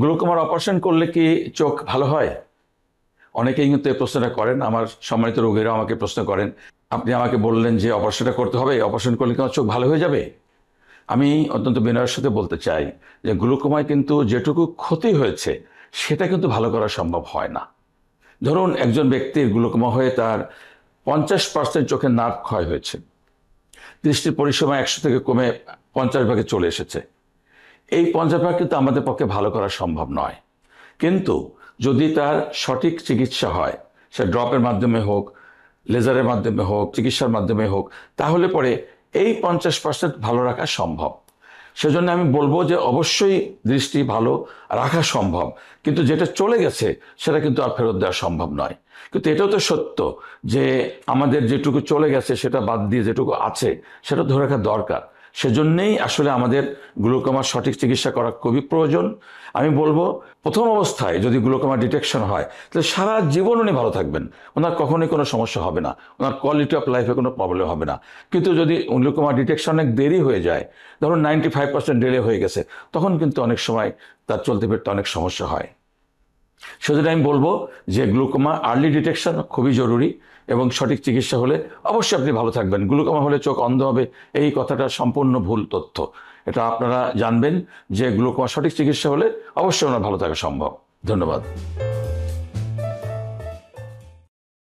গ্লুকোমার operation করলে কি চোখ ভালো হয়? অনেকেই কিন্তু এই প্রশ্নটা করেন। আমার সম্মানিত রোগীরাও আমাকে প্রশ্ন করেন। আপনি আমাকে বললেন যে অপারেশনটা করতে হবে, অপারেশন করলে কি আমার চোখ ভালো হয়ে যাবে? আমি অত্যন্ত বিনয়ের সাথে বলতে চাই যে গ্লুকোমায় কিন্তু যেটুকু ক্ষতি হয়েছে সেটা কিন্তু ভালো করা সম্ভব হয় না। ধরুন একজন ব্যক্তির গ্লুকোমা হয়ে তার 50% চোখের নার্ভ ক্ষয় হয়েছে, দৃষ্টির পরিসীমা 100 থেকে কমে 50 ভাগে চলে এসেছে। এই 50 ভাগ কিন্তু আমাদের পক্ষে ভালো করা সম্ভব নয়। কিন্তু যদি তার সঠিক চিকিৎসা হয়, সে ড্রপের মাধ্যমে হোক, লেজারের মাধ্যমে হোক, চিকিৎসার মাধ্যমে হোক, তাহলে পরে এই 50% ভালো রাখা সম্ভব। সেজন্য আমি বলবো যে অবশ্যই দৃষ্টি ভালো রাখা সম্ভব, কিন্তু যেটা চলে গেছে সেটা কিন্তু আর ফেরত দেওয়া সম্ভব নয়। কিন্তু এটাও তো সত্য যে আমাদের যেটুকু চলে গেছে সেটা বাদ দিয়ে যেটুকু আছে সেটা ধরে রাখা দরকার। সেজন্যেই আসলে আমাদের গ্লুকোমার সঠিক চিকিৎসা করা খুবই প্রয়োজন। আমি বলবো প্রথম অবস্থায় যদি গ্লুকোমা ডিটেকশন হয় তাহলে সারা জীবন উনি ভালো থাকবেন, ওনার কখনোই কোনো সমস্যা হবে না, ওনার কোয়ালিটি অফ লাইফে কোনো প্রবলেম হবে না। কিন্তু যদি গ্লুকোমা ডিটেকশন অনেক দেরি হয়ে যায়, ধরুন 95% ডিলে হয়ে গেছে, তখন কিন্তু অনেক সময় তার চলতে ফিরতে অনেক সমস্যা হয়। সেজন্য আমি বলবো যে গ্লুকোমা আর্লি ডিটেকশন খুবই জরুরি, এবং সঠিক চিকিৎসা হলে অবশ্যই আপনি ভালো থাকবেন। গ্লুকোমা হলে চোখ অন্ধ হবে এই কথাটা সম্পূর্ণ ভুল তথ্য। এটা আপনারা জানবেন যে গ্লুকোমা সঠিক চিকিৎসা হলে অবশ্যই ওনার ভালো থাকা সম্ভব। ধন্যবাদ।